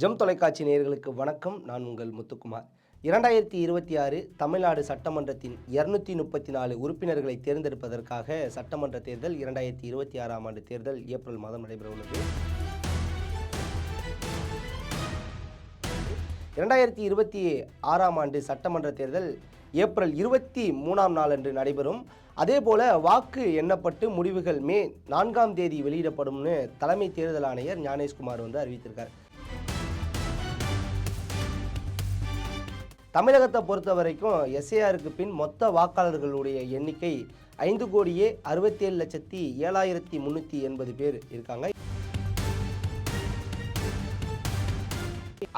GeM தொலைக்காட்சி நேயர்களுக்கு வணக்கம். நான் உங்கள் முத்துக்குமார். 2026 தமிழ்நாடு சட்டமன்றத்தின் 234 உறுப்பினர்களை தேர்ந்தெடுப்பதற்காக சட்டமன்ற தேர்தல் 2026ஆம் ஆண்டு தேர்தல் ஏப்ரல் மாதம் நடைபெற உள்ளது. 2026ஆம் ஆண்டு சட்டமன்ற தேர்தல் ஏப்ரல் 23ஆம் நாளன்று நடைபெறும். அதேபோல வாக்கு எண்ணப்பட்டு முடிவுகள் மே 4ஆம் தேதி வெளியிடப்படும்னு தலைமை தேர்தல் ஆணையர் ஞானேஷ்குமார் அறிவித்திருக்கார். தமிழகத்தை பொறுத்த வரைக்கும் எஸ்ஏஆருக்கு பின் மொத்த வாக்காளர்களுடைய எண்ணிக்கை 5,67,07,380 பேர் இருக்காங்க.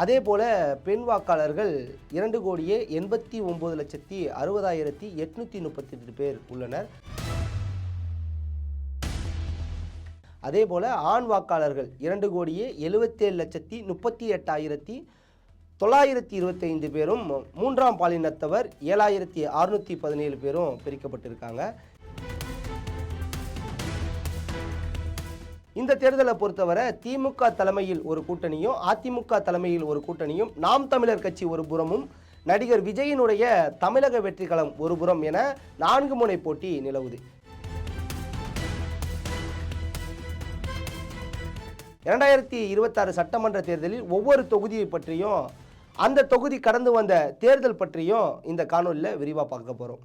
அதே போல பெண் வாக்காளர்கள் 2,89,60,838 பேர் உள்ளனர். அதே போல ஆண் வாக்காளர்கள் 2,77,38,925 பேரும், மூன்றாம் பாலினத்தவர் 7,617 பேரும் பிரிக்கப்பட்டிருக்காங்க. இந்த தேர்தலை பொறுத்தவரை திமுக தலைமையில் ஒரு கூட்டணியும், அதிமுக தலைமையில் ஒரு கூட்டணியும், நாம் தமிழர் கட்சி ஒரு புறமும், நடிகர் விஜயினுடைய தமிழக வெற்றிக்களம் ஒரு புறம் என 4 முனை போட்டி நிலவுது. 2026 சட்டமன்ற தேர்தலில் ஒவ்வொரு தொகுதியை பற்றியும், அந்த தொகுதி கடந்து வந்த தேர்தல் பற்றியும் இந்த காணொலியில் விரிவாக பார்க்க போகிறோம்.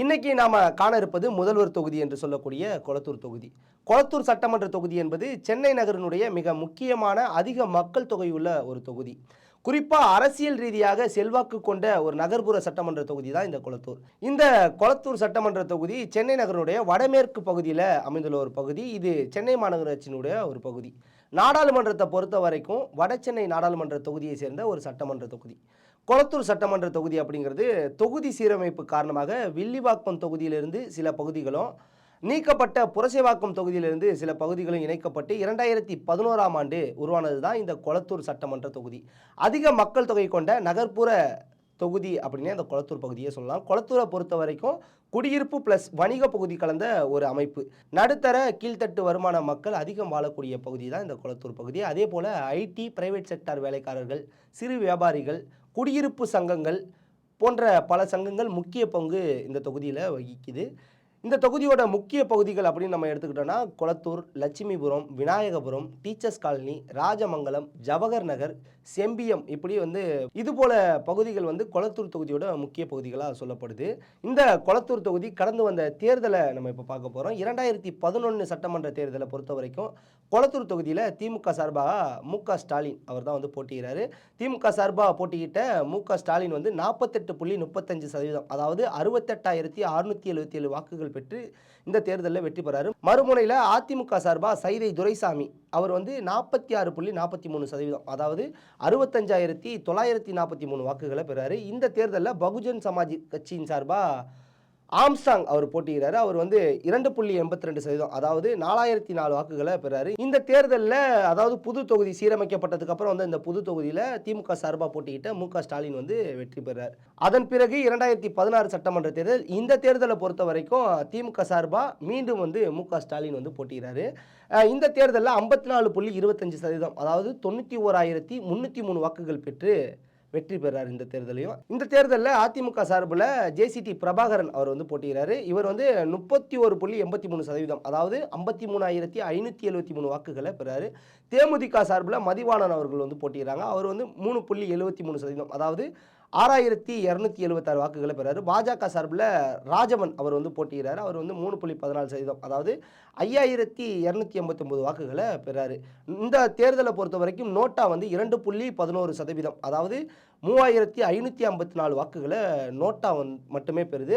இன்னைக்கு நாம காண இருப்பது முதல்வர் தொகுதி என்று சொல்லக்கூடிய கொளத்தூர் தொகுதி. கொளத்தூர் சட்டமன்ற தொகுதி என்பது சென்னை நகரினுடைய மிக முக்கியமான அதிக மக்கள் தொகையுள்ள ஒரு தொகுதி. குறிப்பாக அரசியல் ரீதியாக செல்வாக்கு கொண்ட ஒரு நகர்ப்புற சட்டமன்ற தொகுதி தான் இந்த கொளத்தூர். இந்த கொளத்தூர் சட்டமன்ற தொகுதி சென்னை நகரினுடைய வடமேற்கு பகுதியில் அமைந்துள்ள ஒரு பகுதி. இது சென்னை மாநகராட்சியினுடைய ஒரு பகுதி. நாடாளுமன்றத்தை பொறுத்த வரைக்கும் வட சென்னை நாடாளுமன்ற தொகுதியை சேர்ந்த ஒரு சட்டமன்ற தொகுதி. கொளத்தூர் சட்டமன்ற தொகுதி அப்படிங்கிறது தொகுதி சீரமைப்பு காரணமாக வில்லிவாக்கம் தொகுதியிலிருந்து சில பகுதிகளும், நீக்கப்பட்ட புரசைவாக்கம் தொகுதியிலிருந்து சில பகுதிகளும் இணைக்கப்பட்டு 2011ஆம் ஆண்டு உருவானது தான் இந்த கொளத்தூர் சட்டமன்ற தொகுதி. அதிக மக்கள் தொகை கொண்ட நகர்ப்புற தொகுதி அப்படின்னே அந்த கொளத்தூர் பகுதியை சொல்லலாம். கொளத்தூரை பொறுத்த வரைக்கும் குடியிருப்பு ப்ளஸ் வணிக பகுதி கலந்த ஒரு அமைப்பு. நடுத்தர கீழ்த்தட்டு வருமான மக்கள் அதிகம் வாழக்கூடிய பகுதி தான் இந்த கொளத்தூர் பகுதி. அதே போல் ஐடி, பிரைவேட் செக்டார் வேலைக்காரர்கள், சிறு வியாபாரிகள், குடியிருப்பு சங்கங்கள் போன்ற பல சங்கங்கள் முக்கிய பங்கு இந்த தொகுதியில் வகிக்குது. இந்த தொகுதியோட முக்கிய பகுதிகள் அப்படின்னு நம்ம எடுத்துக்கிட்டோன்னா கொளத்தூர், லட்சுமிபுரம், விநாயகபுரம், டீச்சர்ஸ் காலனி, ராஜமங்கலம், ஜவஹர் நகர், செம்பியம், இப்படி இது போல பகுதிகள் கொளத்தூர் தொகுதியோட முக்கிய பகுதிகளாக சொல்லப்படுது. இந்த கொளத்தூர் தொகுதி கடந்து வந்த தேர்தலை நம்ம இப்போ பார்க்க போகிறோம். 2011 சட்டமன்ற தேர்தலை பொறுத்த வரைக்கும் கொளத்தூர் தொகுதியில் திமுக சார்பாக மு.க. ஸ்டாலின் அவர் தான் போட்டியிறாரு. திமுக சார்பாக போட்டியிட்ட மு.க. ஸ்டாலின் 48.35%, அதாவது 68,677 வாக்குகள் பெற்று இந்த தேர்தலில் வெற்றி பெறாரு. மறுமுனையில் அதிமுக சார்பாக சைதை துரைசாமி அவர் 46.43%, அதாவது 65,943 வாக்குகளை பெறாரு. இந்த தேர்தலில் பகுஜன் சமாஜ் கட்சியின் சார்பாக ஆம்ஸ்டாங் அவர் போட்டியிறாரு. அவர் 2.82%, அதாவது 4,004 வாக்குகளை பெறாரு. இந்த தேர்தலில், அதாவது புது தொகுதி சீரமைக்கப்பட்டதுக்கு அப்புறம் இந்த புது தொகுதியில் திமுக சார்பாக போட்டியிட்ட மு.க. ஸ்டாலின் வெற்றி பெறார். அதன் பிறகு 2016 சட்டமன்ற தேர்தல். இந்த தேர்தலை பொறுத்த வரைக்கும் திமுக சார்பாக மீண்டும் மு.க. ஸ்டாலின் போட்டியிறாரு. இந்த தேர்தலில் 54.25%, அதாவது 91,303 வாக்குகள் பெற்று வெற்றி பெறார். இந்த தேர்தலையும், இந்த தேர்தலில் அதிமுக சார்பில் ஜேசிடி பிரபாகரன் அவர் போட்டியிறாரு. இவர் 31.83%, அதாவது 53,573 வாக்குகளை பெறாரு. தேமுதிக சார்பில் மதிவாணன் அவர்கள் போட்டியிறாங்க. அவர் 3.73%, அதாவது 6,276 வாக்குகளை பெறாரு. பாஜக சார்பில் ராஜவன் அவர் போட்டியிறாரு. அவர் 3.14%, அதாவது 5,289 வாக்குகளை பெறாரு. இந்த தேர்தலை பொறுத்த வரைக்கும் நோட்டா 2.11%, அதாவது 3,554 வாக்குகளை நோட்டா மட்டுமே பெறுது.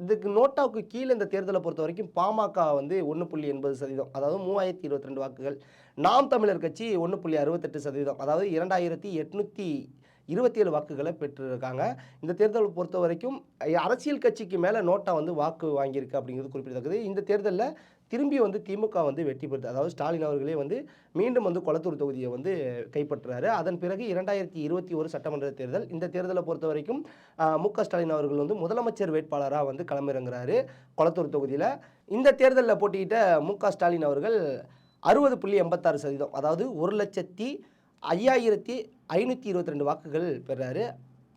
இதுக்கு நோட்டாவுக்கு கீழே இந்த தேர்தலை பொறுத்த வரைக்கும் பாமக 1.80%, அதாவது 3,022 வாக்குகள். நாம் தமிழர் கட்சி 1.68%, அதாவது 2,827 வாக்குகளை பெற்றிருக்காங்க. இந்த தேர்தலை பொறுத்த வரைக்கும் அரசியல் கட்சிக்கு மேலே நோட்டா வாக்கு வாங்கியிருக்கு அப்படிங்கிறது குறிப்பிடத்தக்கது. இந்த தேர்தலில் திரும்பி வந்து திமுக வந்து வெற்றி பெறுது. அதாவது ஸ்டாலின் அவர்களே வந்து மீண்டும் வந்து கொளத்தூர் தொகுதியை வந்து கைப்பற்றுறாரு. அதன் பிறகு 2021 சட்டமன்ற தேர்தல். இந்த தேர்தலை பொறுத்தவரைக்கும் மு.க. ஸ்டாலின் அவர்கள் வந்து முதலமைச்சர் வேட்பாளரா வந்து களமிறங்குறாரு கொளத்தூர் தொகுதியில. இந்த தேர்தல்ல போட்டியிட்ட மு.க. ஸ்டாலின் அவர்கள் 60.86% அதாவது 1,05,522 வாக்குகள் பெறாரு.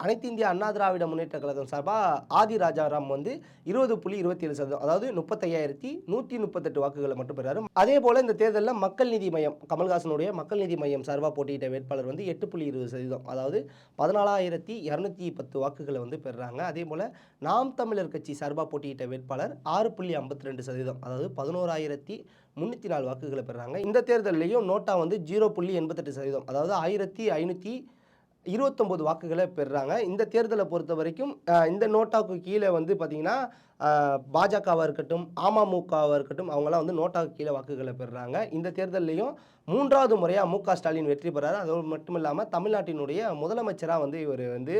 அனைத்து இந்திய அண்ணா திராவிட முன்னேற்ற கழகம் சார்பாக ஆதி ராஜாராம் வந்து 20.27% அதாவது 35,138 வாக்குகளை மட்டும் பெறாரு. அதே போல இந்த தேர்தலில் மக்கள் நீதி மையம் கமல்ஹாசனுடைய மக்கள் நீதி மையம் சார்பாக போட்டியிட்ட வேட்பாளர் வந்து 8.20% அதாவது 14,210 வாக்குகளை வந்து பெறாங்க. அதே போல நாம் தமிழர் கட்சி சார்பாக போட்டியிட்ட வேட்பாளர் 6.52% அதாவது 11,304 வாக்குகளை பெறாங்க. இந்த தேர்தலையும் நோட்டா வந்து 0.88% அதாவது 1,529 வாக்குகளை பெறுறாங்க. இந்த தேர்தலை பொறுத்த வரைக்கும் இந்த நோட்டாவுக்கு கீழே வந்து பார்த்தீங்கன்னா பாஜகவாக இருக்கட்டும், அமமுகவாக இருக்கட்டும், அவங்களாம் வந்து நோட்டாவுக்கு கீழே வாக்குகளை பெறுறாங்க. இந்த தேர்தலையும் 3வது முறையாக மு.க. ஸ்டாலின் வெற்றி பெறாரு. அதோடு மட்டும் இல்லாமல் தமிழ்நாட்டினுடைய முதலமைச்சராக வந்து இவர் வந்து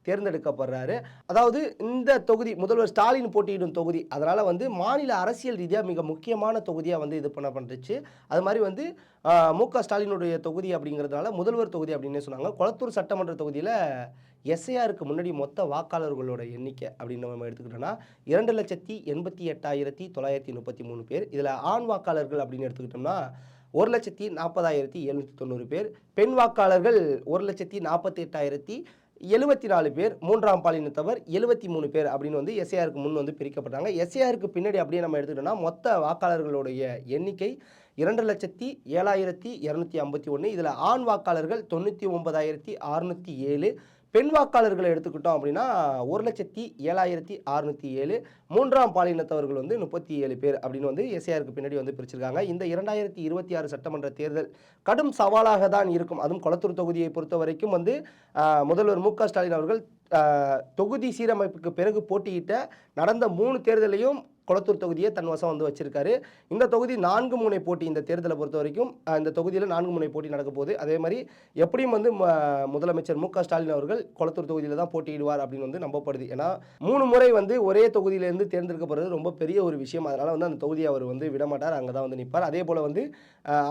தேர்ந்தெடுக்கப்படுறாரு. அதாவது இந்த தொகுதி முதல்வர் ஸ்டாலின் போட்டியிடும் தொகுதி. அதனால் வந்து மாநில அரசியல் ரீதியாக மிக முக்கியமான தொகுதியாக வந்து இது பண்ணப்பட்டுச்சு. அது மாதிரி வந்து மு.க. ஸ்டாலினுடைய தொகுதி அப்படிங்கிறதுனால முதல்வர் தொகுதி அப்படின்னே சொன்னாங்க. கொளத்தூர் சட்டமன்ற தொகுதியில் எஸ்ஐஆருக்கு முன்னாடி மொத்த வாக்காளர்களோட எண்ணிக்கை அப்படின்னு நம்ம எடுத்துக்கிட்டோம்னா 2,88,933 பேர். இதில் ஆண் வாக்காளர்கள் அப்படின்னு எடுத்துக்கிட்டோம்னா 1,40,790 பேர். பெண் வாக்காளர்கள் 1,48,074 பேர். மூன்றாம் பாலினத்தவர் 73 பேர் அப்படின்னு வந்து எஸ்ஐஆருக்கு முன் வந்து பிரிக்கப்பட்டாங்க. எஸ்ஐஆருக்கு பின்னாடி அப்படியே நம்ம எடுத்துக்கிட்டோம்னா மொத்த வாக்காளர்களுடைய எண்ணிக்கை 2,07,251. இதில் ஆண் வாக்காளர்கள் 99,607. பெண் வாக்காளர்களை எடுத்துக்கிட்டோம் அப்படின்னா 1,07,607. மூன்றாம் பாலினத்தவர்கள் வந்து 37 பேர் அப்படின்னு வந்து எஸ்ஐஆருக்கு பின்னாடி வந்து பிரிச்சிருக்காங்க. இந்த 2026 சட்டமன்ற தேர்தல் கடும் சவாலாக தான் இருக்கும். அதுவும் கொளத்தூர் தொகுதியை பொறுத்த வரைக்கும் வந்து முதல்வர் மு.க. ஸ்டாலின் அவர்கள் தொகுதி சீரமைப்புக்கு பிறகு போட்டியிட்ட நடந்த 3 தேர்தலையும் கொளத்தூர் தொகுதியை தன் வசம் வந்து வச்சிருக்காரு. இந்த தொகுதி 4 முனை போட்டி. இந்த தேர்தலை பொறுத்த வரைக்கும் இந்த தொகுதியில் 4 முனை போட்டி நடக்க போகுது. அதே மாதிரி எப்படியும் வந்து முதலமைச்சர் மு.க. ஸ்டாலின் அவர்கள் கொளத்தூர் தொகுதியில் தான் போட்டியிடுவார் அப்படின்னு வந்து நம்பப்படுது. ஏன்னா 3 முறை வந்து ஒரே தொகுதியிலேருந்து தேர்ந்தெடுக்கப்படுறது ரொம்ப பெரிய ஒரு விஷயம். அதனால் வந்து அந்த தொகுதியை அவர் வந்து விடமாட்டார், அங்கே தான் வந்து நிற்பார். அதே போல் வந்து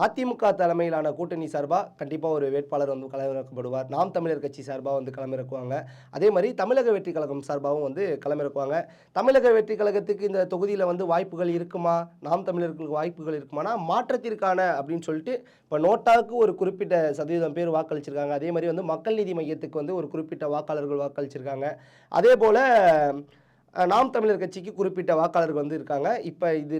அதிமுக தலைமையிலான கூட்டணி சார்பாக கண்டிப்பாக ஒரு வேட்பாளர் வந்து களமிறக்கப்படுவார். நாம் தமிழர் கட்சி சார்பாக வந்து களமிறக்குவாங்க. அதே மாதிரி தமிழக வெற்றி கழகம் சார்பாகவும் வந்து களமிறக்குவாங்க. தமிழக வெற்றி கழகத்துக்கு இந்த தொகுதியில் வந்து வாய்ப்புகள் இருக்குமா, நாம் தமிழர்களுக்கு வாய்ப்புகள் இருக்குமானா மாற்றத்திற்கான அப்படின்னு சொல்லிட்டு இப்போ நோட்டாவுக்கு ஒரு குறிப்பிட்ட சதவீதம் பேர் வாக்களிச்சிருக்காங்க. அதே மாதிரி வந்து மக்கள் நீதி மையத்துக்கு வந்து ஒரு குறிப்பிட்ட வாக்காளர்கள் வாக்களிச்சிருக்காங்க. அதே போல் நாம் தமிழர் கட்சிக்கு குறிப்பிட்ட வாக்காளர்கள் வந்து இருக்காங்க. இப்போ இது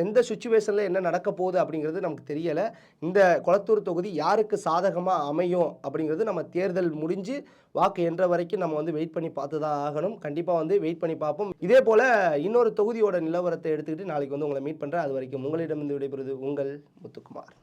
எந்த சுச்சுவேஷனில் என்ன நடக்க போகுது அப்படிங்கிறது நமக்கு தெரியலை. இந்த கொளத்தூர் தொகுதி யாருக்கு சாதகமாக அமையும் அப்படிங்கிறது நம்ம தேர்தல் முடிஞ்சு வாக்கு என்ற வரைக்கும் நம்ம வந்து வெயிட் பண்ணி பார்த்து தான் ஆகணும். கண்டிப்பாக வந்து வெயிட் பண்ணி பார்ப்போம். இதே போல் இன்னொரு தொகுதியோட நிலவரத்தை எடுத்துக்கிட்டு நாளைக்கு வந்து உங்களை மீட் பண்ணுறேன். அது வரைக்கும் உங்களிடமிருந்து விடைபெறுவது உங்கள் முத்துக்குமார்.